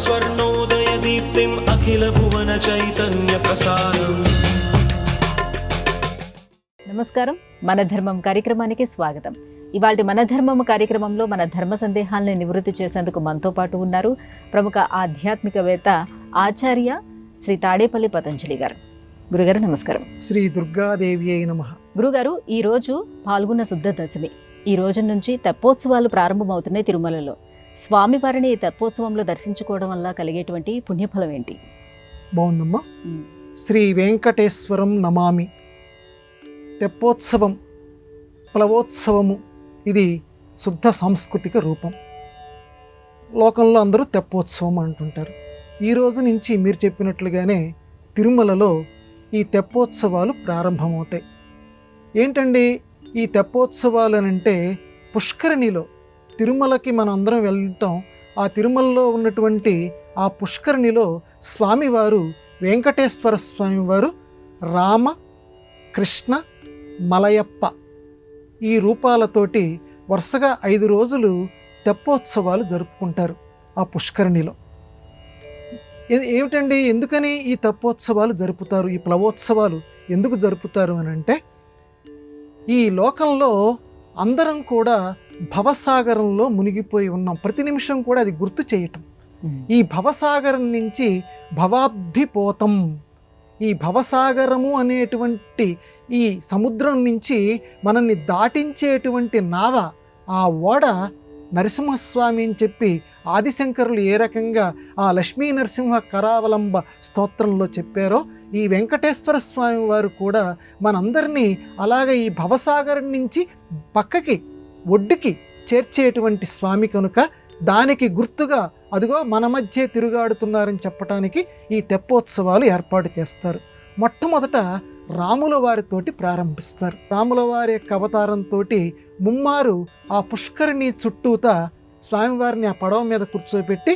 स्वर्णोदयदीप्तिम् अखिलभुवनचैतन्यप्रसारम्। నమస్కారం, మన ధర్మం కార్యక్రమానికి స్వాగతం. ఇవాల్టి మన ధర్మం కార్యక్రమంలో మన ధర్మ సందేహాలను నివృత్తి చేసేందుకు మనతో పాటు ఉన్నారు ప్రముఖ ఆధ్యాత్మికవేత్త ఆచార్య శ్రీ తాడేపల్లి పతంజలి గారు. గురుగారు నమస్కారం. శ్రీ దుర్గాదేవి అయి నమః. గురుగారు, ఈరోజు పాల్గొన్న శుద్ధ దశమి. ఈ రోజు నుంచి తెప్పోత్సవాలు ప్రారంభమవుతున్నాయి తిరుమలలో. స్వామివారిని ఈ తెప్పోత్సవంలో దర్శించుకోవడం వల్ల కలిగేటువంటి పుణ్యఫలం ఏంటి? బాగుందమ్మా. శ్రీ వెంకటేశ్వరం నమామి. తెప్పోత్సవం, ప్లవోత్సవము, ఇది శుద్ధ సాంస్కృతిక రూపం. లోకంలో అందరూ తెప్పోత్సవం అంటుంటారు. ఈ రోజు నుంచి మీరు చెప్పినట్లుగానే తిరుమలలో ఈ తెప్పోత్సవాలు ప్రారంభమవుతాయి. ఏంటండి ఈ తెప్పోత్సవాలు అని అంటే, పుష్కరిణిలో తిరుమలకి మనం అందరం వెళ్ళటం, ఆ తిరుమలలో ఉన్నటువంటి ఆ పుష్కరిణిలో స్వామివారు వెంకటేశ్వర స్వామివారు రామ, కృష్ణ, మలయప్ప ఈ రూపాలతోటి వరుసగా 5 రోజులు తెప్పోత్సవాలు జరుపుకుంటారు ఆ పుష్కరిణిలో. ఏమిటండి, ఎందుకని ఈ తెప్పోత్సవాలు జరుపుతారు, ఈ ప్లవోత్సవాలు ఎందుకు జరుపుతారు అని అంటే, ఈ లోకంలో అందరం కూడా భవసాగరంలో మునిగిపోయి ఉన్నాం. ప్రతి నిమిషం కూడా అది గుర్తు చేయటం. ఈ భవసాగరం నుంచి భవాబ్ధిపోతం, ఈ భవసాగరము అనేటువంటి ఈ సముద్రం నుంచి మనల్ని దాటించేటువంటి నావ, ఆ ఓడ నరసింహస్వామి అని చెప్పి ఆదిశంకరులు ఏ రకంగా ఆ లక్ష్మీ నరసింహ కరావలంబ స్తోత్రంలో చెప్పారో, ఈ వెంకటేశ్వర స్వామి వారు కూడా మనందరినీ అలాగే ఈ భవసాగరం నుంచి పక్కకి ఒడ్డుకి చేర్చేటువంటి స్వామి కనుక దానికి గుర్తుగా అదిగో మన మధ్య తిరుగాడుతున్నారని చెప్పడానికి ఈ తెప్పోత్సవాలు ఏర్పాటు చేస్తారు. మొట్టమొదట రాముల వారితోటి ప్రారంభిస్తారు. రాముల వారి యొక్క అవతారంతో ముమ్మారు ఆ పుష్కరిణి చుట్టూతా స్వామివారిని ఆ పడవ మీద కూర్చోబెట్టి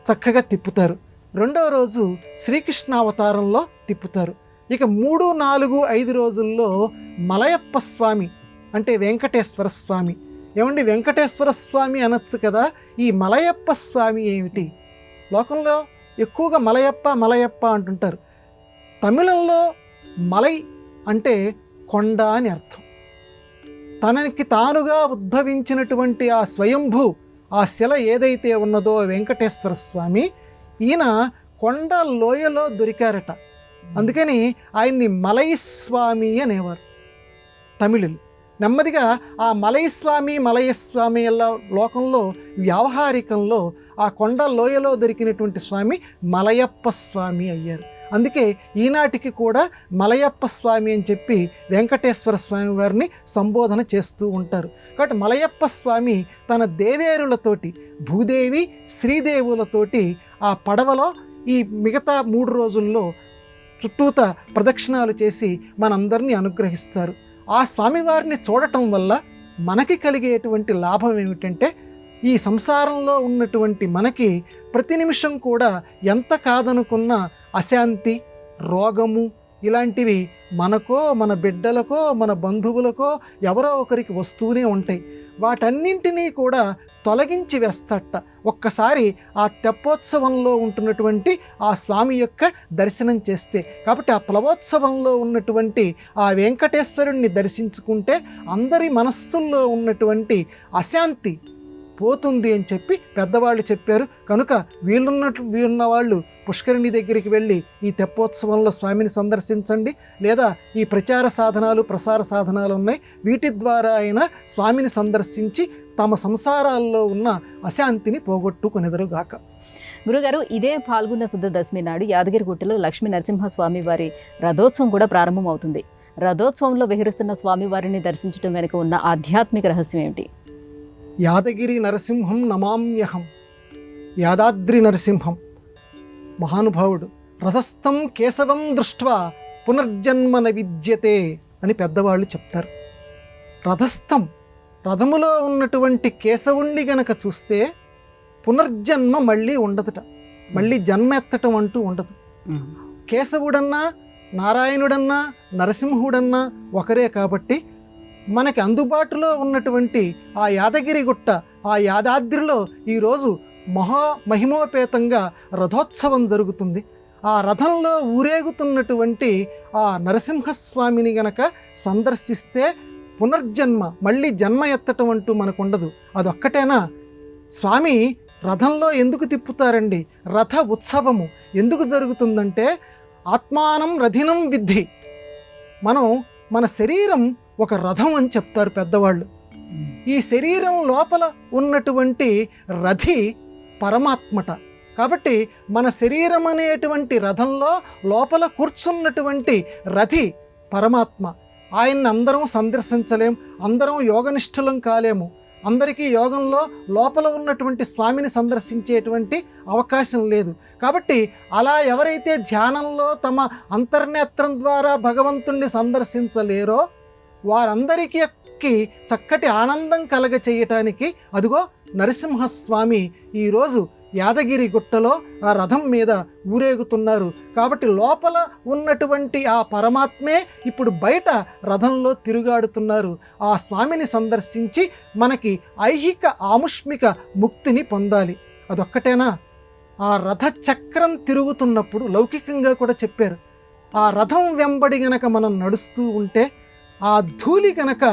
చక్కగా తిప్పుతారు. రెండవ రోజు శ్రీకృష్ణ అవతారంలో తిప్పుతారు. ఇక 3, 4, 5 రోజుల్లో మలయప్ప స్వామి అంటే వెంకటేశ్వర స్వామి. ఏమండి, వెంకటేశ్వర స్వామి అనొచ్చు కదా, ఈ మలయప్ప స్వామి ఏమిటి? లోకంలో ఎక్కువగా మలయప్ప మలయప్ప అంటుంటారు. తమిళంలో మలై అంటే కొండ అని అర్థం. తనకి తానుగా ఉద్భవించినటువంటి ఆ స్వయంభూ ఆ శిల ఏదైతే ఉన్నదో వెంకటేశ్వర స్వామి, ఈయన కొండ లోయలో దొరికారట. అందుకని ఆయన్ని మలై స్వామి అనేవారు తమిళులు. నెమ్మదిగా ఆ మలయస్వామి మలయస్వామి ఎలా లోకంలో వ్యావహారికంలో ఆ కొండ లోయలో దొరికినటువంటి స్వామి మలయప్ప స్వామి అయ్యారు. అందుకే ఈనాటికి కూడా మలయప్ప స్వామి అని చెప్పి వెంకటేశ్వర స్వామి వారిని సంబోధన చేస్తూ ఉంటారు. కాబట్టి మలయప్ప స్వామి తన దేవేరులతోటి, భూదేవి శ్రీదేవులతోటి ఆ పడవలో ఈ మిగతా 3 రోజుల్లో చుట్టూత ప్రదక్షిణాలు చేసి మనందరినీ అనుగ్రహిస్తారు. ఆ స్వామివారిని చూడటం వల్ల మనకి కలిగేటువంటి లాభం ఏమిటంటే, ఈ సంసారంలో ఉన్నటువంటి మనకి ప్రతి నిమిషం కూడా ఎంత కాదనుకున్న అశాంతి, రోగము ఇలాంటివి మనకో మన బిడ్డలకో మన బంధువులకో ఎవరో ఒకరికి వస్తూనే ఉంటాయి. వాటన్నింటినీ కూడా తొలగించి వేస్తట ఒక్కసారి ఆ తెప్పోత్సవంలో ఉంటున్నటువంటి ఆ స్వామి యొక్క దర్శనం చేస్తే. కాబట్టి ఆ ప్లవోత్సవంలో ఉన్నటువంటి ఆ వెంకటేశ్వరుణ్ణి దర్శించుకుంటే అందరి మనస్సుల్లో ఉన్నటువంటి అశాంతి పోతుంది అని చెప్పి పెద్దవాళ్ళు చెప్పారు. కనుక వీలున్న వాళ్ళు పుష్కరిణి దగ్గరికి వెళ్ళి ఈ తెప్పోత్సవంలో స్వామిని సందర్శించండి. లేదా ఈ ప్రచార సాధనాలు, ప్రసార సాధనాలు ఉన్నాయి, వీటి ద్వారా అయినా స్వామిని సందర్శించి తమ సంసారాల్లో ఉన్న అశాంతిని పోగొట్టుకొనెదరుగాక. గురుగారు, ఇదే పాల్గొన్న శుద్ధ దశమి నాడు యాదగిరిగుట్టలో లక్ష్మీ నరసింహస్వామి వారి రథోత్సవం కూడా ప్రారంభం అవుతుంది. రథోత్సవంలో విహరిస్తున్న స్వామివారిని దర్శించడం వెనుక ఉన్న ఆధ్యాత్మిక రహస్యం ఏమిటి? యాదగిరి నరసింహం నమామ్యహం, యాదాద్రి నరసింహం మహానుభావుడు. రథస్థం కేశవం దృష్ట్వా పునర్జన్మన విద్యతే అని పెద్దవాళ్ళు చెప్తారు. రథస్థం, రథములో ఉన్నటువంటి కేశవుణ్ణి గనక చూస్తే పునర్జన్మ మళ్ళీ ఉండదుట, మళ్ళీ జన్మ ఎత్తటం అంటూ ఉండదు. కేశవుడన్నా నారాయణుడన్నా నరసింహుడన్నా ఒకరే కాబట్టి మనకి అందుబాటులో ఉన్నటువంటి ఆ యాదగిరి గుట్ట, ఆ యాదాద్రిలో ఈరోజు మహిమోపేతంగా రథోత్సవం జరుగుతుంది. ఆ రథంలో ఊరేగుతున్నటువంటి ఆ నరసింహస్వామిని గనక సందర్శిస్తే పునర్జన్మ, మళ్ళీ జన్మ ఎత్తటం అంటూ మనకు ఉండదు. అదొక్కటేనా? స్వామి రథంలో ఎందుకు తిప్పుతారండి? రథ ఉత్సవము ఎందుకు జరుగుతుందంటే ఆత్మానం రథినం విద్ధి. మన శరీరం ఒక రథం అని చెప్తారు పెద్దవాళ్ళు. ఈ శరీరం లోపల ఉన్నటువంటి రథి పరమాత్మట. కాబట్టి మన శరీరం అనేటువంటి రథంలో లోపల కూర్చున్నటువంటి రథి పరమాత్మ. ఆయన్ని అందరం సందర్శించలేం, అందరం యోగనిష్ఠులం కాలేము. అందరికీ యోగంలో లోపల ఉన్నటువంటి స్వామిని సందర్శించేటువంటి అవకాశం లేదు. కాబట్టి అలా ఎవరైతే ధ్యానంలో తమ అంతర్నేత్రం ద్వారా భగవంతుణ్ణి సందర్శించలేరో వారందరికీ చక్కటి ఆనందం కలగ చేయటానికి అదిగో నరసింహస్వామి ఈరోజు యాదగిరి గుట్టలో ఆ రథం మీద ఊరేగుతున్నారు. కాబట్టి లోపల ఉన్నటువంటి ఆ పరమాత్మే ఇప్పుడు బయట రథంలో తిరుగాడుతున్నారు. ఆ స్వామిని సందర్శించి మనకి ఐహిక ఆముష్మిక ముక్తిని పొందాలి. అదొక్కటేనా? ఆ రథ చక్రం తిరుగుతున్నప్పుడు లౌకికంగా కూడా చెప్పారు. ఆ రథం వెంబడి గనక మనం నడుస్తూ ఉంటే ఆ ధూళి గనక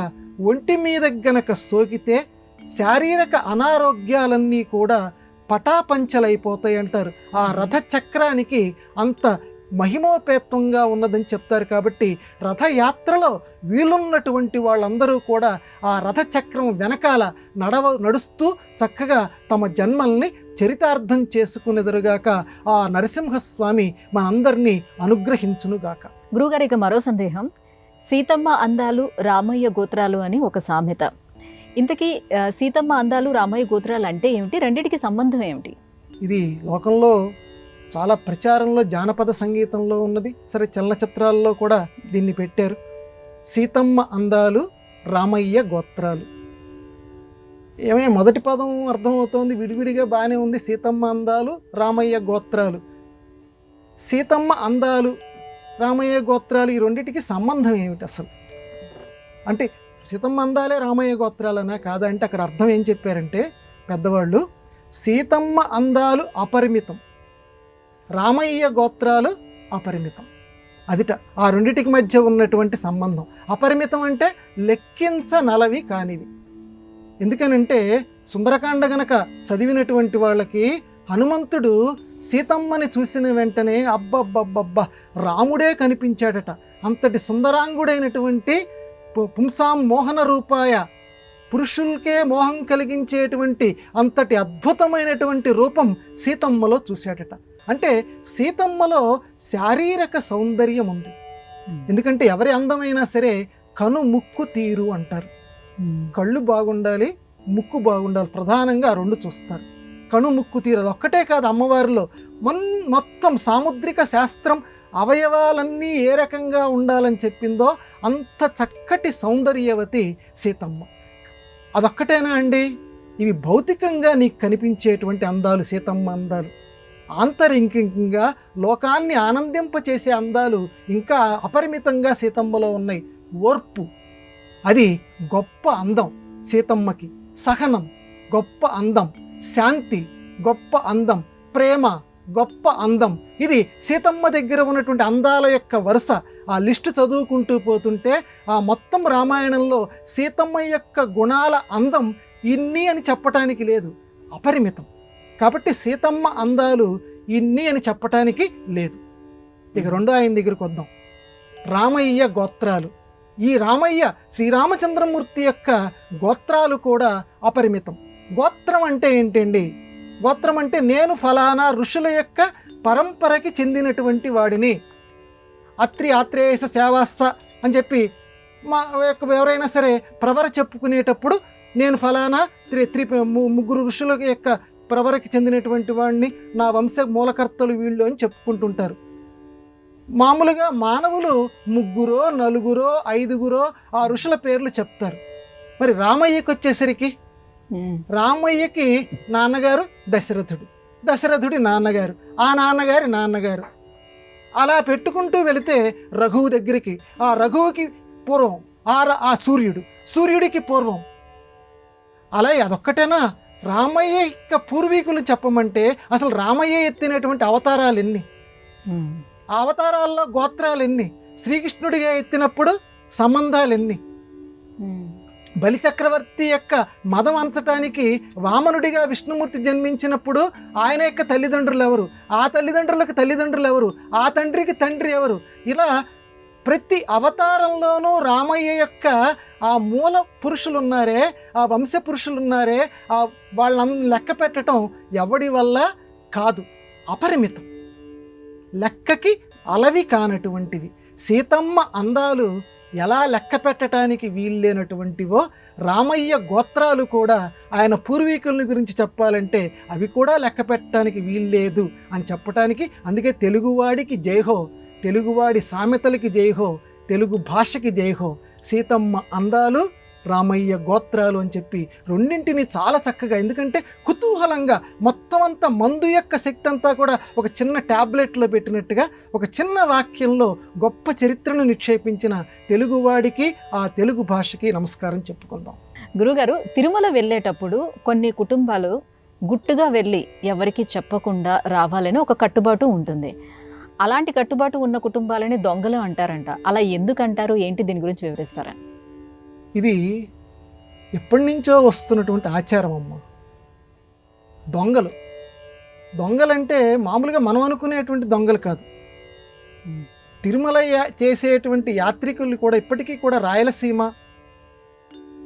ఒంటి మీద గనక సోకితే శారీరక అనారోగ్యాలన్నీ కూడా పటాపంచలైపోతాయి అంటారు. ఆ రథ చక్రానికి అంత మహిమోపేతంగా ఉన్నదని చెప్తారు. కాబట్టి రథయాత్రలో వీలున్నటువంటి వాళ్ళందరూ కూడా ఆ రథచక్రం వెనకాల నడుస్తూ చక్కగా తమ జన్మల్ని చరితార్థం చేసుకునేదురుగాక ఆ నరసింహస్వామి మనందరినీ అనుగ్రహించునుగాక. గురుగారు, ఇక మరో సందేహం. సీతమ్మ అందాలు రామయ్య గోత్రాలు అని ఒక సామెత. ఇంతకీ సీతమ్మ అందాలు రామయ్య గోత్రాలు అంటే ఏమిటి? రెండిటికి సంబంధం ఏమిటి? ఇది లోకంలో చాలా ప్రచారంలో జానపద సంగీతంలో ఉన్నది. సరే, చలనచిత్రాల్లో కూడా దీన్ని పెట్టారు. సీతమ్మ అందాలు రామయ్య గోత్రాలు. మొదటి పదం అర్థమవుతోంది, విడివిడిగా బాగానే ఉంది. సీతమ్మ అందాలు రామయ్య గోత్రాలు. సీతమ్మ అందాలు రామయ్య గోత్రాలు, ఈ రెండింటికి సంబంధం ఏమిటి అసలు? అంటే సీతమ్మ అందాలే రామయ్య గోత్రాలనా కాదంటే అక్కడ అర్థం ఏం చెప్పారంటే పెద్దవాళ్ళు, సీతమ్మ అందాలు అపరిమితం, రామయ్య గోత్రాలు అపరిమితం. అదిట ఆ రెండిటికి మధ్య ఉన్నటువంటి సంబంధం. అపరిమితం అంటే లెక్కించనలవి కానివి. ఎందుకనంటే సుందరకాండ గనక చదివినటువంటి వాళ్ళకి హనుమంతుడు సీతమ్మని చూసిన వెంటనే అబ్బబ్బబ్బబ్బా రాముడే కనిపించాడట. అంతటి సుందరాంగుడైనటువంటి పుంసాం మోహన రూపాయ, పురుషులకే మోహం కలిగించేటువంటి అంతటి అద్భుతమైనటువంటి రూపం సీతమ్మలో చూశాడట. అంటే సీతమ్మలో శారీరక సౌందర్యం ఉంది. ఎందుకంటే ఎవరి అందమైనా సరే కను ముక్కు తీరు అంటారు. కళ్ళు బాగుండాలి, ముక్కు బాగుండాలి, ప్రధానంగా రెండు చూస్తారు. కను ముక్కు తీరు అదొక్కటే కాదు, అమ్మవారిలో మొత్తం సాముద్రిక శాస్త్రం అవయవాలన్నీ ఏ రకంగా ఉండాలని చెప్పిందో అంత చక్కటి సౌందర్యవతి సీతమ్మ. అదొక్కటేనా అండి? ఇవి భౌతికంగా నీకు కనిపించేటువంటి అందాలు సీతమ్మ అందాలు. ఆంతరింకంగా లోకాన్ని ఆనందింపచేసే అందాలు ఇంకా అపరిమితంగా సీతమ్మలో ఉన్నాయి. ఓర్పు, అది గొప్ప అందం సీతమ్మకి. సహనం గొప్ప అందం, శాంతి గొప్ప అందం, ప్రేమ గొప్ప అందం. ఇది సీతమ్మ దగ్గర ఉన్నటువంటి అందాల యొక్క వరుస. ఆ లిస్టు చదువుకుంటూ పోతుంటే ఆ మొత్తం రామాయణంలో సీతమ్మ యొక్క గుణాల అందం ఇన్ని అని చెప్పటానికి లేదు, అపరిమితం. కాబట్టి సీతమ్మ అందాలు ఇన్ని అని చెప్పటానికి లేదు. ఇక రెండో ఆయన దగ్గరికి వద్దాం. రామయ్య గోత్రాలు. ఈ రామయ్య శ్రీరామచంద్రమూర్తి యొక్క గోత్రాలు కూడా అపరిమితం. గోత్రం అంటే ఏంటండి? గోత్రం అంటే నేను ఫలానా ఋషుల యొక్క పరంపరకి చెందినటువంటి వాడిని. అత్రి ఆత్రేయస సేవాస్వ అని చెప్పి ఎవరైనా సరే ప్రవర చెప్పుకునేటప్పుడు నేను ఫలానా ముగ్గురు ఋషుల యొక్క ప్రవరకి చెందినటువంటి వాడిని, నా వంశ మూలకర్తలు వీళ్ళు అని చెప్పుకుంటుంటారు. మామూలుగా మానవులు ముగ్గురో నలుగురో ఐదుగురో ఆ ఋషుల పేర్లు చెప్తారు. మరి రామయ్యకి వచ్చేసరికి రామయ్యకి నాన్నగారు దశరథుడు, దశరథుడి నాన్నగారు, ఆ నాన్నగారి నాన్నగారు, అలా పెట్టుకుంటూ వెళితే రఘువు దగ్గరికి, ఆ రఘువుకి పూర్వం ఆ సూర్యుడు, సూర్యుడికి పూర్వం. అలా అదొక్కటేనా? రామయ్య యొక్క పూర్వీకులు చెప్పమంటే అసలు రామయ్య ఎత్తినటువంటి అవతారాలు ఎన్ని, ఆ అవతారాల్లో గోత్రాలు ఎన్ని, శ్రీకృష్ణుడిగా ఎత్తినప్పుడు సంబంధాలు ఎన్ని, బలిచక్రవర్తి యొక్క మదం అంచటానికి వామనుడిగా విష్ణుమూర్తి జన్మించినప్పుడు ఆయన యొక్క తల్లిదండ్రులు ఎవరు, ఆ తల్లిదండ్రులకు తల్లిదండ్రులు ఎవరు, ఆ తండ్రికి తండ్రి ఎవరు, ఇలా ప్రతి అవతారంలోనూ రామయ్య యొక్క ఆ మూల పురుషులు ఉన్నారే, ఆ వంశ పురుషులు ఉన్నారే, ఆ వాళ్ళని లెక్క పెట్టడం ఎవడి వల్ల కాదు, అపరిమితం, లెక్కకి అలవి కానటువంటివి. సీతమ్మ అందాలు ఎలా లెక్క పెట్టడానికి వీల్లేనటువంటివో రామయ్య గోత్రాలు కూడా ఆయన పూర్వీకుల గురించి చెప్పాలంటే అవి కూడా లెక్క పెట్టడానికి వీల్లేదు అని చెప్పటానికి, అందుకే తెలుగువాడికి జైహో, తెలుగువాడి సామెతలకి జైహో, తెలుగు భాషకి జైహో, సీతమ్మ అందాలు రామయ్య గోత్రాలు అని చెప్పి రెండింటిని చాలా చక్కగా, ఎందుకంటే కుతూహలంగా మొత్తం అంతా మందు యొక్క శక్తి అంతా కూడా ఒక చిన్న ట్యాబ్లెట్లో పెట్టినట్టుగా ఒక చిన్న వాక్యంలో గొప్ప చరిత్రను నిక్షేపించిన తెలుగువాడికి ఆ తెలుగు భాషకి నమస్కారం చెప్పుకుందాం. గురుగారు, తిరుమల వెళ్ళేటప్పుడు కొన్ని కుటుంబాలు గుట్టుగా వెళ్ళి ఎవరికి చెప్పకుండా రావాలని ఒక కట్టుబాటు ఉంటుంది. అలాంటి కట్టుబాటు ఉన్న కుటుంబాలని దొంగలు అంటారంట. అలా ఎందుకు అంటారు, ఏంటి, దీని గురించి వివరిస్తారా? ఇది ఎప్పటి నుంచో వస్తున్నటువంటి ఆచారం అమ్మ. దొంగలంటే మామూలుగా మనం అనుకునేటువంటి దొంగలు కాదు. తిరుమల చేసేటువంటి యాత్రికులు కూడా ఇప్పటికీ కూడా రాయలసీమ,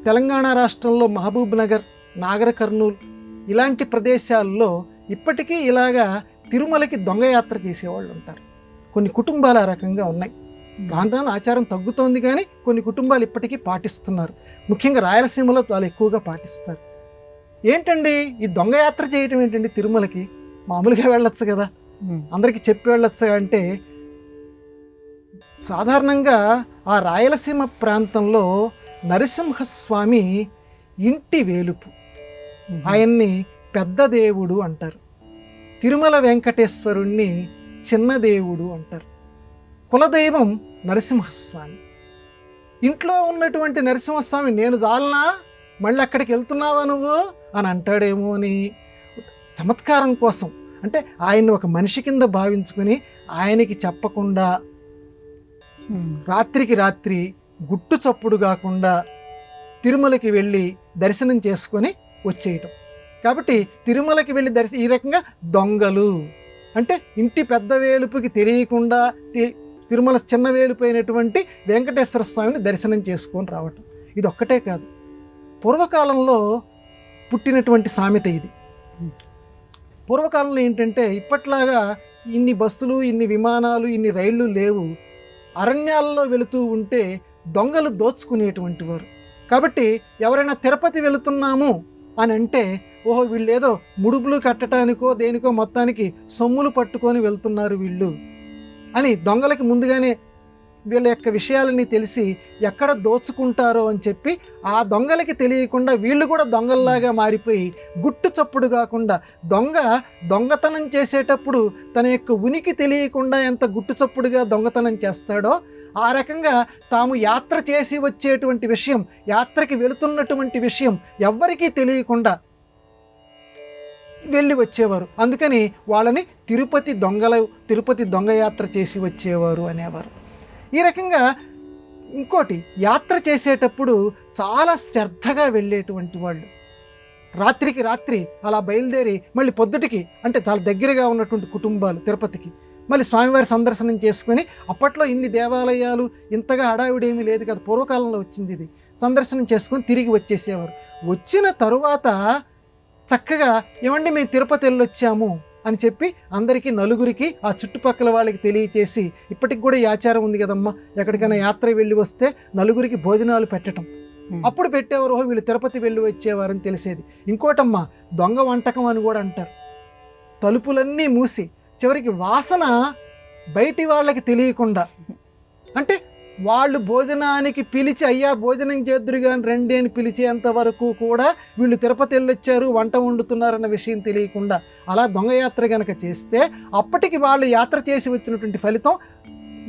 తెలంగాణ రాష్ట్రంలో మహబూబ్ నగర్, నాగర్ కర్నూల్ ఇలాంటి ప్రదేశాల్లో ఇప్పటికీ ఇలాగా తిరుమలకి దొంగ యాత్ర చేసేవాళ్ళు ఉంటారు. కొన్ని కుటుంబాలు ఆ రకంగా ఉన్నాయి. రాను రాను ఆచారం తగ్గుతోంది, కానీ కొన్ని కుటుంబాలు ఇప్పటికీ పాటిస్తున్నారు. ముఖ్యంగా రాయలసీమలో వాళ్ళు ఎక్కువగా పాటిస్తారు. ఏంటండి ఈ దొంగ యాత్ర చేయటం ఏంటండి తిరుమలకి? మామూలుగా వెళ్ళొచ్చు కదా, అందరికీ చెప్పి వెళ్ళొచ్చు. అంటే సాధారణంగా ఆ రాయలసీమ ప్రాంతంలో నరసింహస్వామి ఇంటి వేలుపు, ఆయన్ని పెద్ద దేవుడు అంటారు. తిరుమల వెంకటేశ్వరుణ్ణి చిన్న దేవుడు అంటారు. కులదైవం నరసింహస్వామి. ఇంట్లో ఉన్నటువంటి నరసింహస్వామి నేను జాలనా, మళ్ళీ అక్కడికి వెళ్తున్నావా నువ్వు అని అంటాడేమో అని చమత్కారం కోసం, అంటే ఆయన్ని ఒక మనిషి కింద భావించుకొని ఆయనకి చెప్పకుండా రాత్రికి రాత్రి గుట్టు చప్పుడు కాకుండా తిరుమలకి వెళ్ళి దర్శనం చేసుకొని వచ్చేయటం. కాబట్టి తిరుమలకి వెళ్ళి ఈ రకంగా దొంగలు అంటే ఇంటి పెద్ద వేలుపుకి తెలియకుండా తిరుమల చిన్న వేలుపోయినటువంటి వెంకటేశ్వర స్వామిని దర్శనం చేసుకొని రావటం. ఇది ఒక్కటే కాదు, పూర్వకాలంలో పుట్టినటువంటి సామెత ఇది. పూర్వకాలంలో ఏంటంటే ఇప్పట్లాగా ఇన్ని బస్సులు, ఇన్ని విమానాలు, ఇన్ని రైళ్లు లేవు. అరణ్యాల్లో వెళుతూ ఉంటే దొంగలు దోచుకునేటువంటి వారు. కాబట్టి ఎవరైనా తిరుపతి వెళుతున్నాము అని అంటే, ఓహో వీళ్ళేదో ముడుపులు కట్టడానికో దేనికో మొత్తానికి సొమ్ములు పట్టుకొని వెళ్తున్నారు వీళ్ళు అని దొంగలకి ముందుగానే వీళ్ళ యొక్క విషయాలని తెలిసి ఎక్కడ దోచుకుంటారో అని చెప్పి ఆ దొంగలకి తెలియకుండా వీళ్ళు కూడా దొంగల్లాగా మారిపోయి గుట్టు చప్పుడు కాకుండా దొంగతనం చేసేటప్పుడు తన యొక్క ఉనికి తెలియకుండా ఎంత గుట్టు చప్పుడుగా దొంగతనం చేస్తాడో ఆ రకంగా తాము యాత్ర చేసి వచ్చేటువంటి విషయం, యాత్రకి వెళుతున్నటువంటి విషయం ఎవ్వరికీ తెలియకుండా వెళ్ళి వచ్చేవారు. అందుకని వాళ్ళని తిరుపతి దొంగ యాత్ర చేసి వచ్చేవారు అనేవారు. ఈ రకంగా ఇంకోటి, యాత్ర చేసేటప్పుడు చాలా శ్రద్ధగా వెళ్ళేటువంటి వాళ్ళు. రాత్రికి రాత్రి అలా బయలుదేరి మళ్ళీ పొద్దుటికి, అంటే చాలా దగ్గరగా ఉన్నటువంటి కుటుంబాలు తిరుపతికి మళ్ళీ స్వామివారి సందర్శనం చేసుకొని, అప్పట్లో ఇన్ని దేవాలయాలు ఇంతగా హడావిడేమీ లేదు కదా, పూర్వకాలంలో వచ్చింది ఇది, సందర్శనం చేసుకొని తిరిగి వచ్చేసేవారు. వచ్చిన తరువాత చక్కగా ఏమండి మేము తిరుపతి వెళ్ళొచ్చాము అని చెప్పి అందరికీ, నలుగురికి, ఆ చుట్టుపక్కల వాళ్ళకి తెలియచేసి, ఇప్పటికి కూడా ఈ ఆచారం ఉంది కదమ్మా, ఎక్కడికైనా యాత్ర వెళ్ళి వస్తే నలుగురికి భోజనాలు పెట్టడం. అప్పుడు పెట్టేవారు, ఓహో వీళ్ళు తిరుపతి వెళ్ళి వచ్చేవారని తెలిసేది. ఇంకోటమ్మా, దొంగ వంటకం అని కూడా అంటారు. తలుపులన్నీ మూసి చివరికి వాసన బయటి వాళ్ళకి తెలియకుండా, అంటే వాళ్ళు భోజనానికి పిలిచి అయ్యా భోజనం చేద్దురుగా రండి అని పిలిచేంత వరకు కూడా వీళ్ళు తిరుపతి వెళ్ళొచ్చారు, వంట వండుతున్నారన్న విషయం తెలియకుండా అలా దొంగయాత్ర కనుక చేస్తే అప్పటికి వాళ్ళు యాత్ర చేసి వచ్చినటువంటి ఫలితం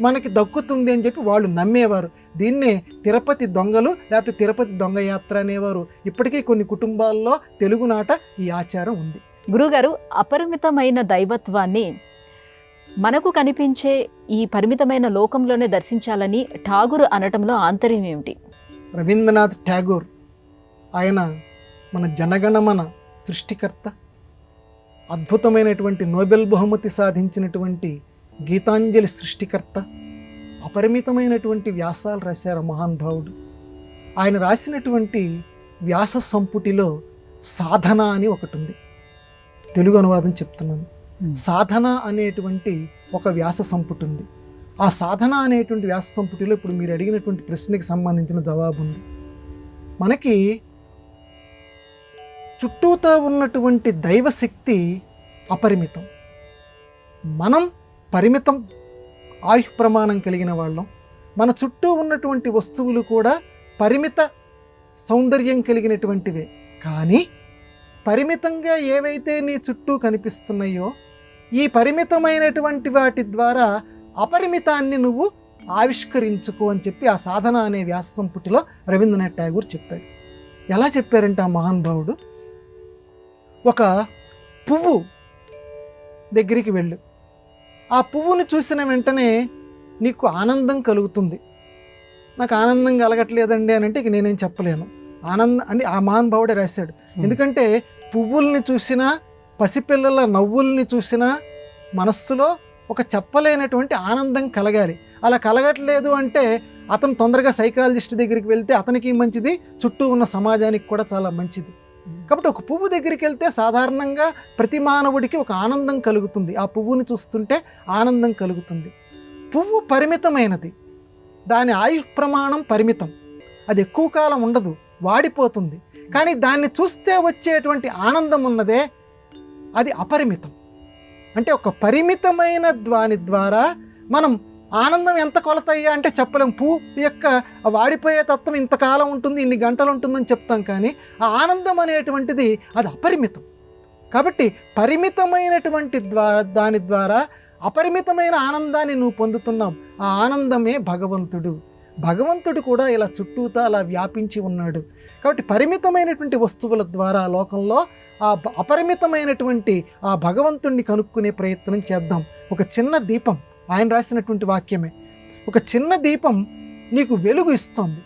మనకి దక్కుతుంది అని చెప్పి వాళ్ళు నమ్మేవారు. దీన్నే తిరుపతి దొంగలు లేకపోతే తిరుపతి దొంగ యాత్ర అనేవారు. ఇప్పటికీ కొన్ని కుటుంబాల్లో తెలుగునాట ఈ ఆచారం ఉంది. గురుగారు, అపరిమితమైన దైవత్వాన్ని మనకు కనిపించే ఈ పరిమితమైన లోకంలోనే దర్శించాలని ఠాగూర్ అనటంలో ఆంతర్యం ఏమిటి? రవీంద్రనాథ్ ఠాగూర్ ఆయన మన జనగణమన సృష్టికర్త, అద్భుతమైనటువంటి నోబెల్ బహుమతి సాధించినటువంటి గీతాంజలి సృష్టికర్త, అపరిమితమైనటువంటి వ్యాసాలు రాశారు మహానుభావుడు. ఆయన రాసినటువంటి వ్యాస సంపుటిలో సాధన అని ఒకటి ఉంది. తెలుగు అనువాదం చెప్తున్నాను. సాధన అనేటువంటి ఒక వ్యాస సంపుటి ఉంది. ఆ సాధన అనేటువంటి వ్యాస సంపుటిలో ఇప్పుడు మీరు అడిగినటువంటి ప్రశ్నకి సంబంధించిన జవాబు ఉంది. మనకి చుట్టూతో ఉన్నటువంటి దైవశక్తి అపరిమితం, మనం పరిమితం ఆయు ప్రమాణం కలిగిన వాళ్ళం. మన చుట్టూ ఉన్నటువంటి వస్తువులు కూడా పరిమిత సౌందర్యం కలిగినటువంటివే. కానీ పరిమితంగా ఏవైతే నీ చుట్టూ కనిపిస్తున్నాయో ఈ పరిమితమైనటువంటి వాటి ద్వారా అపరిమితాన్ని నువ్వు ఆవిష్కరించుకో అని చెప్పి ఆ సాధన అనే వ్యాస సంపుటిలో రవీంద్రనాథ్ ఠాగూర్ చెప్పాడు. ఎలా చెప్పారంటే ఆ మహానుభావుడు, ఒక పువ్వు దగ్గరికి వెళ్ళు, ఆ పువ్వును చూసిన వెంటనే నీకు ఆనందం కలుగుతుంది. నాకు ఆనందం కలగట్లేదండి అని అంటే ఇక నేనేం చెప్పలేను. ఆనందం అని ఆ మహానుభావుడే రాశాడు. ఎందుకంటే పువ్వుల్ని చూసినా, పసిపిల్లల నవ్వుల్ని చూసినా మనస్సులో ఒక చెప్పలేనటువంటి ఆనందం కలగాలి. అలా కలగట్లేదు అంటే అతను తొందరగా సైకాలజిస్ట్ దగ్గరికి వెళ్తే అతనికి మంచిది, చుట్టూ ఉన్న సమాజానికి కూడా చాలా మంచిది. కాబట్టి ఒక పువ్వు దగ్గరికి వెళ్తే సాధారణంగా ప్రతి మానవుడికి ఒక ఆనందం కలుగుతుంది. ఆ పువ్వుని చూస్తుంటే ఆనందం కలుగుతుంది. పువ్వు పరిమితమైనది, దాని ఆయు ప్రమాణం పరిమితం, అది ఎక్కువ కాలం ఉండదు, వాడిపోతుంది. కానీ దాన్ని చూస్తే వచ్చేటువంటి ఆనందం ఉన్నదే అది అపరిమితం. అంటే ఒక పరిమితమైన దాని ద్వారా మనం ఆనందం ఎంత కొలతయ్యా అంటే చెప్పలేం. పువ్వు యొక్క వాడిపోయే తత్వం ఇంతకాలం ఉంటుంది, ఇన్ని గంటలు ఉంటుందని చెప్తాం. కానీ ఆ ఆనందం అనేటువంటిది అది అపరిమితం. కాబట్టి పరిమితమైనటువంటి దాని ద్వారా అపరిమితమైన ఆనందాన్ని నువ్వు పొందుతున్నావు. ఆ ఆనందమే భగవంతుడు. భగవంతుడు కూడా ఇలా చుట్టూతా అలా వ్యాపించి ఉన్నాడు. కాబట్టి పరిమితమైనటువంటి వస్తువుల ద్వారా లోకంలో ఆ అపరిమితమైనటువంటి ఆ భగవంతుణ్ణి కనుక్కునే ప్రయత్నం చేద్దాం. ఒక చిన్న దీపం, ఆయన రాసినటువంటి వాక్యమే, ఒక చిన్న దీపం నీకు వెలుగు ఇస్తోంది,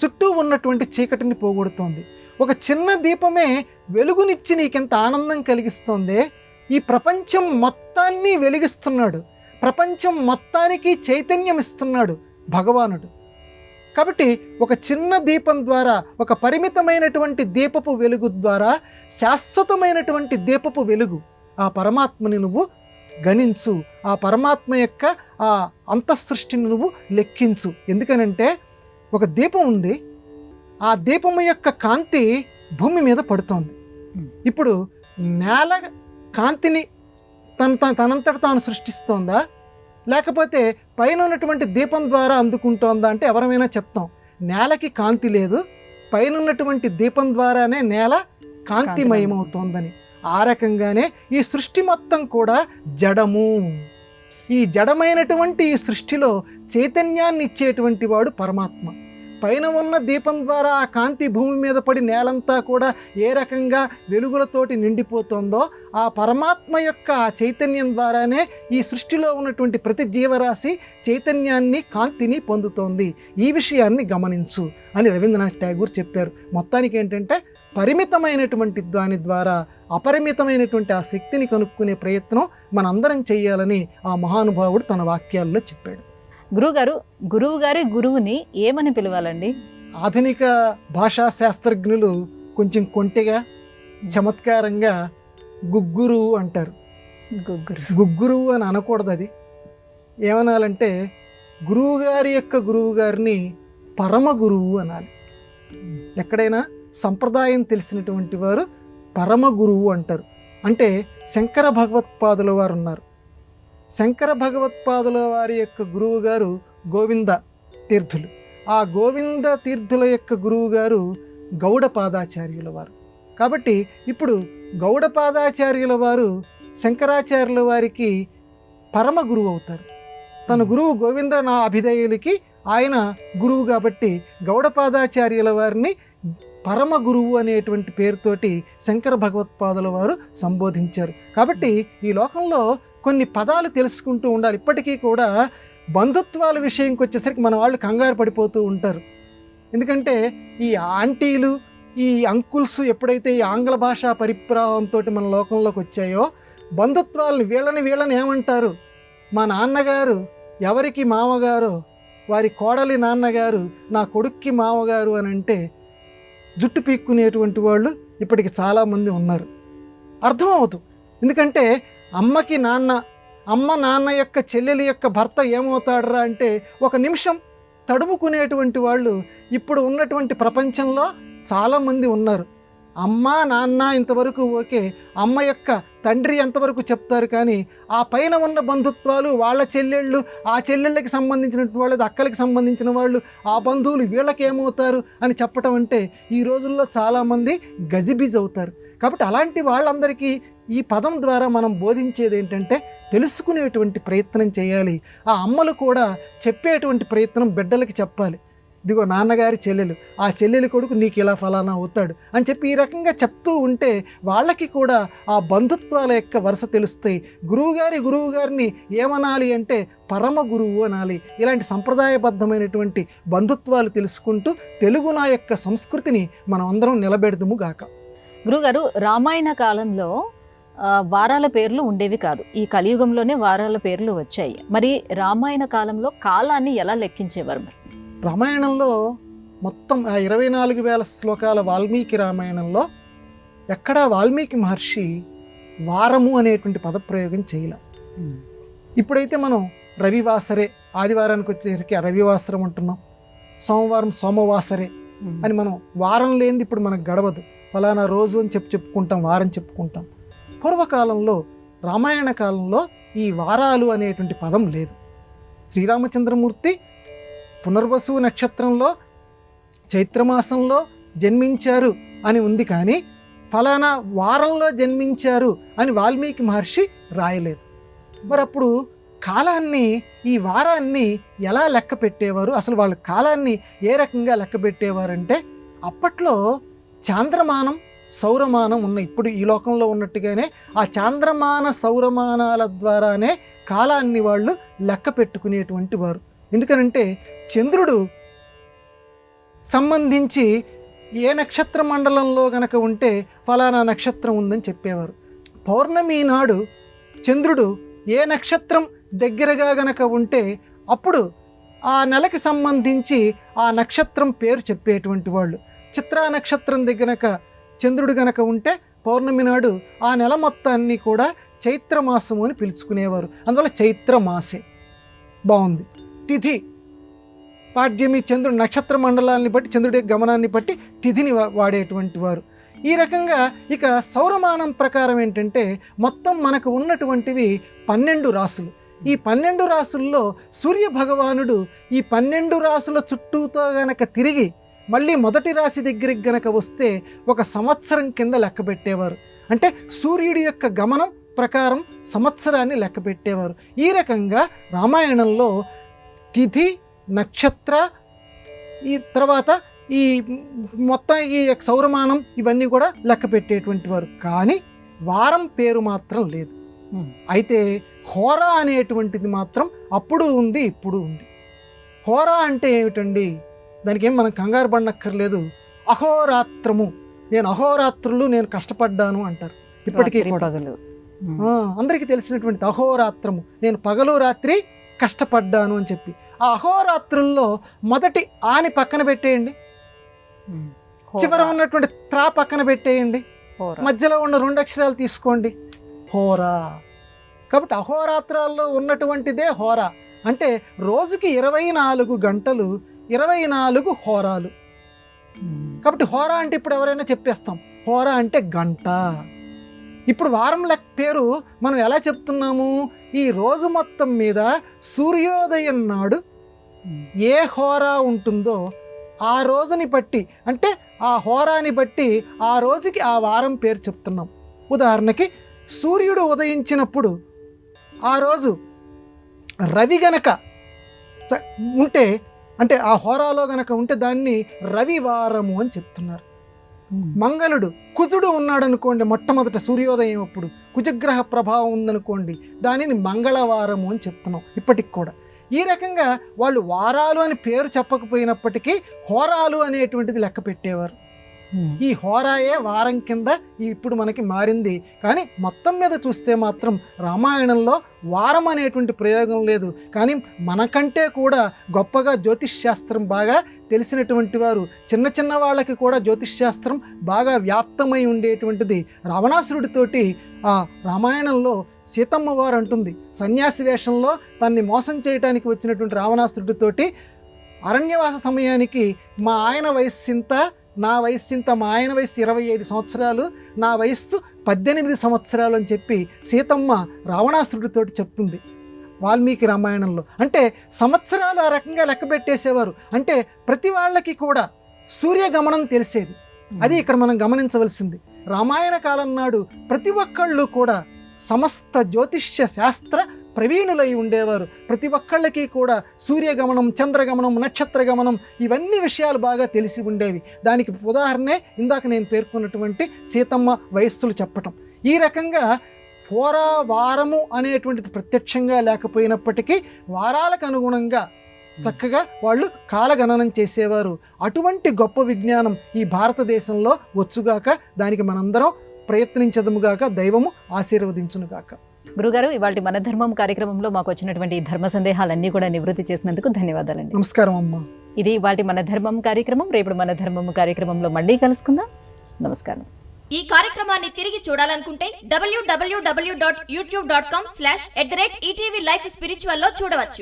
చుట్టూ ఉన్నటువంటి చీకటిని పోగొడుతోంది. ఒక చిన్న దీపమే వెలుగునిచ్చి నీకెంత ఆనందం కలిగిస్తోందే. ఈ ప్రపంచం మొత్తాన్ని వెలిగిస్తున్నాడు, ప్రపంచం మొత్తానికి చైతన్యం ఇస్తున్నాడు భగవానుడు. కాబట్టి ఒక చిన్న దీపం ద్వారా, ఒక పరిమితమైనటువంటి దీపపు వెలుగు ద్వారా శాశ్వతమైనటువంటి దీపపు వెలుగు, ఆ పరమాత్మని నువ్వు గణించు, ఆ పరమాత్మ యొక్క ఆ అంతఃసృష్టిని నువ్వు లెక్కించు. ఎందుకనంటే ఒక దీపం ఉంది, ఆ దీపము యొక్క కాంతి భూమి మీద పడుతోంది. ఇప్పుడు నేల కాంతిని తనంతట తాను సృష్టిస్తోందా, లేకపోతే పైన ఉన్నటువంటి దీపం ద్వారా అందుకుంటోందా అంటే ఎవరమైనా చెప్తాం నేలకి కాంతి లేదు, పైన ఉన్నటువంటి దీపం ద్వారానే నేల కాంతిమయమవుతోందని. ఆ రకంగానే ఈ సృష్టి మొత్తం కూడా జడము. ఈ జడమైనటువంటి ఈ సృష్టిలో చైతన్యాన్ని ఇచ్చేటువంటి వాడు పరమాత్మ. పైన ఉన్న దీపం ద్వారా ఆ కాంతి భూమి మీద పడి నేలంతా కూడా ఏ రకంగా వెలుగులతోటి నిండిపోతుందో ఆ పరమాత్మ యొక్క ఆ చైతన్యం ద్వారానే ఈ సృష్టిలో ఉన్నటువంటి ప్రతి జీవరాశి చైతన్యాన్ని, కాంతిని పొందుతోంది. ఈ విషయాన్ని గమనించు అని రవీంద్రనాథ్ ఠాగూర్ చెప్పారు. మొత్తానికి ఏంటంటే పరిమితమైనటువంటి దాని ద్వారా అపరిమితమైనటువంటి ఆ శక్తిని కనుక్కునే ప్రయత్నం మనందరం చేయాలని ఆ మహానుభావుడు తన వాక్యాల్లో చెప్పాడు. గురువుగారు, గురువు గారి గురువుని ఏమని పిలవాలండి? ఆధునిక భాషా శాస్త్రజ్ఞులు కొంచెం కొంటెగా, చమత్కారంగా గుగ్గురు అంటారు. గుగ్గురు అని అనకూడదు. అది ఏమనాలంటే గురువు గారి యొక్క గురువు గారిని పరమ గురువు అనాలి. ఎక్కడైనా సంప్రదాయం తెలిసినటువంటి వారు పరమ గురువు అంటారు. అంటే శంకర భగవత్పాదుల వారు ఉన్నారు. శంకర భగవత్పాదుల వారి యొక్క గురువు గారు గోవింద తీర్థులు. ఆ గోవింద తీర్థుల యొక్క గురువు గారు గౌడపాదాచార్యుల వారు. కాబట్టి ఇప్పుడు గౌడపాదాచార్యుల వారు శంకరాచార్యుల వారికి పరమ గురువు అవుతారు. తన గురువు గోవింద నా అభిధేయులకి ఆయన గురువు కాబట్టి గౌడపాదాచార్యుల వారిని పరమ గురువు అనేటువంటి పేరుతోటి శంకర భగవత్పాదుల వారు సంబోధించారు. కాబట్టి ఈ లోకంలో కొన్ని పదాలు తెలుసుకుంటూ ఉండాలి. ఇప్పటికీ కూడా బంధుత్వాల విషయంకి వచ్చేసరికి మన వాళ్ళు కంగారు పడిపోతూ ఉంటారు. ఎందుకంటే ఈ ఆంటీలు, ఈ అంకుల్స్ ఎప్పుడైతే ఈ ఆంగ్ల భాషా పరిప్రావంతో మన లోకంలోకి వచ్చాయో, బంధుత్వాలను వీళ్ళని ఏమంటారు, మా నాన్నగారు ఎవరికి మామగారు, వారి కోడలి నాన్నగారు నా కొడుక్కి మామగారు అని అంటే జుట్టు పీక్కునేటువంటి వాళ్ళు ఇప్పటికి చాలామంది ఉన్నారు. అర్థమవుతుంది. ఎందుకంటే అమ్మకి నాన్న, అమ్మ నాన్న యొక్క చెల్లెలి యొక్క భర్త ఏమవుతాడరా అంటే ఒక నిమిషం తడుముకునేటువంటి వాళ్ళు ఇప్పుడు ఉన్నటువంటి ప్రపంచంలో చాలామంది ఉన్నారు. అమ్మ నాన్న ఇంతవరకు ఓకే, అమ్మ యొక్క తండ్రి ఎంతవరకు చెప్తారు, కానీ ఆ పైన ఉన్న బంధుత్వాలు, వాళ్ళ చెల్లెళ్ళు, ఆ చెల్లెళ్ళకి సంబంధించిన వాళ్ళు, అక్కలకి సంబంధించిన వాళ్ళు, ఆ బంధువులు వీళ్ళకి ఏమవుతారు అని చెప్పటం అంటే ఈ రోజుల్లో చాలామంది గజిబిజి అవుతారు. కాబట్టి అలాంటి వాళ్ళందరికీ ఈ పదం ద్వారా మనం బోధించేది ఏంటంటే తెలుసుకునేటువంటి ప్రయత్నం చేయాలి. ఆ అమ్మలు కూడా చెప్పేటువంటి ప్రయత్నం బిడ్డలకి చెప్పాలి. ఇదిగో నాన్నగారి చెల్లెలు, ఆ చెల్లెలి కొడుకు నీకు ఇలా ఫలానా అవుతాడు అని చెప్పి ఈ రకంగా చెప్తూ ఉంటే వాళ్ళకి కూడా ఆ బంధుత్వాల యొక్క వరుస తెలుస్తాయి. గురువుగారిని ఏమనాలి అంటే పరమ గురువు అనాలి. ఇలాంటి సంప్రదాయబద్ధమైనటువంటి బంధుత్వాలు తెలుసుకుంటూ తెలుగు నా యొక్క సంస్కృతిని మనం అందరం నిలబెడదుము గాక. గురుగారు, రామాయణ కాలంలో వారాల పేర్లు ఉండేవి కాదు. ఈ కలియుగంలోనే వారాల పేర్లు వచ్చాయి. మరి రామాయణ కాలంలో కాలాన్ని ఎలా లెక్కించేవారు? మరి రామాయణంలో మొత్తం 24,000 శ్లోకాల వాల్మీకి రామాయణంలో ఎక్కడా వాల్మీకి మహర్షి వారము అనేటువంటి పదప్రయోగం చేయలే. ఇప్పుడైతే మనం రవివాసరే, ఆదివారానికి వచ్చేసరికి రవివాసరం అంటున్నాం, సోమవారం సోమవాసరే అని మనం వారం లేనిది ఇప్పుడు మనకు గడవదు. ఫలానా రోజు అని చెప్పుకుంటాం, వారం చెప్పుకుంటాం. పూర్వకాలంలో రామాయణ కాలంలో ఈ వారాలు అనేటువంటి పదం లేదు. శ్రీరామచంద్రమూర్తి పునర్వసు నక్షత్రంలో చైత్రమాసంలో జన్మించారు అని ఉంది, కానీ ఫలానా వారంలో జన్మించారు అని వాల్మీకి మహర్షి రాయలేదు. మరి అప్పుడు కాలాన్ని, ఈ వారాన్ని ఎలా లెక్క పెట్టేవారు, అసలు వాళ్ళ కాలాన్ని ఏ రకంగా లెక్క పెట్టేవారంటే అప్పట్లో చాంద్రమానం సౌరమానం ఉన్నాయి. ఇప్పుడు ఈ లోకంలో ఉన్నట్టుగానే ఆ చాంద్రమాన సౌరమానాల ద్వారానే కాలాన్ని వాళ్ళు లెక్క పెట్టుకునేటువంటి వారు. ఎందుకనంటే చంద్రుడు సంబంధించి ఏ నక్షత్ర మండలంలో గనక ఉంటే ఫలానా నక్షత్రం ఉందని చెప్పేవారు. పౌర్ణమి నాడు చంద్రుడు ఏ నక్షత్రం దగ్గరగా గనక ఉంటే అప్పుడు ఆ నెలకి సంబంధించి ఆ నక్షత్రం పేరు చెప్పేటువంటి వాళ్ళు. చిత్రా నక్షత్రం దగ్గరక చంద్రుడు గనక ఉంటే పౌర్ణమి నాడు ఆ నెల మొత్తాన్ని కూడా చైత్రమాసము అని పిలుచుకునేవారు. అందువల్ల చైత్రమాసే బాగుంది. తిథి పాడ్యమి, చంద్రుడు నక్షత్ర మండలాన్ని బట్టి, చంద్రుడి గమనాన్ని బట్టి తిథిని వాడేటువంటి వారు. ఈ రకంగా ఇక సౌరమానం ప్రకారం ఏంటంటే మొత్తం మనకు ఉన్నటువంటివి 12 రాసులు. ఈ 12 రాసుల్లో సూర్య భగవానుడు ఈ 12 రాసుల చుట్టూతో గనక తిరిగి మళ్ళీ మొదటి రాశి దగ్గరికి గనక వస్తే ఒక సంవత్సరం కింద లెక్క పెట్టేవారు. అంటే సూర్యుడి యొక్క గమనం ప్రకారం సంవత్సరాన్ని లెక్క పెట్టేవారు. ఈ రకంగా రామాయణంలో తిథి, నక్షత్ర, ఈ తర్వాత ఈ మొత్తం ఈ సౌరమానం ఇవన్నీ కూడా లెక్క పెట్టేటువంటి వారు. కానీ వారం పేరు మాత్రం లేదు. అయితే హోరా అనేటువంటిది మాత్రం అప్పుడు ఉంది, ఇప్పుడు ఉంది. హోరా అంటే ఏమిటండి? దానికి ఏం మనం కంగారు పడనక్కర్లేదు. అహోరాత్రము, నేను అహోరాత్రులు నేను కష్టపడ్డాను అంటారు ఇప్పటికీ కూడా. అందరికీ తెలిసినటువంటి అహోరాత్రము, నేను పగలు రాత్రి కష్టపడ్డాను అని చెప్పి. ఆ అహోరాత్రుల్లో మొదటి ఆని పక్కన పెట్టేయండి, చివర ఉన్నటువంటి త్రా పక్కన పెట్టేయండి, మధ్యలో ఉన్న 2 అక్షరాలు తీసుకోండి, హోరా. కాబట్టి అహోరాత్రాల్లో ఉన్నటువంటిదే హోరా. అంటే రోజుకి 24 గంటలు, 24 హోరాలు. కాబట్టి హోరా అంటే ఇప్పుడు ఎవరైనా చెప్పేస్తాం, హోరా అంటే గంట. ఇప్పుడు వారం లెక్క పేరు మనం ఎలా చెప్తున్నాము? ఈ రోజు మొత్తం మీద సూర్యోదయం నాడు ఏ హోరా ఉంటుందో ఆ రోజుని బట్టి, అంటే ఆ హోరాని బట్టి ఆ రోజుకి ఆ వారం పేరు చెప్తున్నాం. ఉదాహరణకి సూర్యుడు ఉదయించినప్పుడు ఆ రోజు రవి గనక ఉంటే, అంటే ఆ హోరాలో గనక ఉంటే దాన్ని రవివారము అని చెప్తున్నారు. మంగళుడు కుజుడు ఉన్నాడు అనుకోండి, మొట్టమొదట సూర్యోదయం అప్పుడు కుజగ్రహ ప్రభావం ఉందనుకోండి, దానిని మంగళవారము అని చెప్తున్నాం ఇప్పటికి కూడా. ఈ రకంగా వాళ్ళు వారాలు అని పేరు చెప్పకపోయినప్పటికీ హోరాలు అనేటువంటిది లెక్క పెట్టేవారు. ఈ హోరాయే వారం కింద ఇప్పుడు మనకి మారింది. కానీ మొత్తం మీద చూస్తే మాత్రం రామాయణంలో వారం అనేటువంటి ప్రయోగం లేదు. కానీ మనకంటే కూడా గొప్పగా జ్యోతిష్ శాస్త్రం బాగా తెలిసినటువంటి వారు, చిన్న చిన్న వాళ్ళకి కూడా జ్యోతిష్ శాస్త్రం బాగా వ్యాప్తమై ఉండేటువంటిది రావణాసురుడితోటి ఆ రామాయణంలో సీతమ్మ వారు అంటుంది, సన్యాసి వేషంలో తన్ని మోసం చేయడానికి వచ్చినటువంటి రావణాసురుడితోటి అరణ్యవాస సమయానికి మా ఆయన వయస్సింత, నా వయస్సింత, మా ఆయన వయస్సు 25 సంవత్సరాలు, నా వయస్సు 18 సంవత్సరాలు అని చెప్పి సీతమ్మ రావణాసురుడితోటి చెప్తుంది వాల్మీకి రామాయణంలో. అంటే సంవత్సరాలు ఆ రకంగా లెక్క పెట్టేసేవారు. అంటే ప్రతి వాళ్ళకి కూడా సూర్యగమనం తెలిసేది. అది ఇక్కడ మనం గమనించవలసింది. రామాయణ కాలం నాడు ప్రతి ఒక్కళ్ళు కూడా సమస్త జ్యోతిష్య శాస్త్ర ప్రవీణులై ఉండేవారు. ప్రతి ఒక్కళ్ళకి కూడా సూర్యగమనం, చంద్రగమనం, నక్షత్రగమనం ఇవన్నీ విషయాలు బాగా తెలిసి ఉండేవి. దానికి ఉదాహరణే ఇందాక నేను పేర్కొన్నటువంటి సీతమ్మ వయస్సులు చెప్పటం. ఈ రకంగా హోరా వారము అనేటువంటిది ప్రత్యక్షంగా లేకపోయినప్పటికీ వారాలకు అనుగుణంగా చక్కగా వాళ్ళు కాలగణనం చేసేవారు. అటువంటి గొప్ప విజ్ఞానం ఈ భారతదేశంలో వచ్చుగాక, దానికి మనందరం ప్రయత్నించదముగాక, దైవము ఆశీర్వదించునుగాక. గురుగారు, ఇవాళ మన ధర్మం కార్యక్రమంలో మాకు వచ్చినటువంటి ఈ ధర్మ సందేహాలన్నీ కూడా నివృత్తి చేసినందుకు ధన్యవాదాలండి. నమస్కారం అమ్మా. ఇది ఇవాళ మన ధర్మం కార్యక్రమం. రేపు మన ధర్మం కార్యక్రమంలో మళ్ళీ కలుసుకుందాం. నమస్కారం. ఈ కార్యక్రమాన్ని తిరిగి చూడాలనుకుంటే www.youtube.com/@ETV Life Spiritual లో చూడవచ్చు.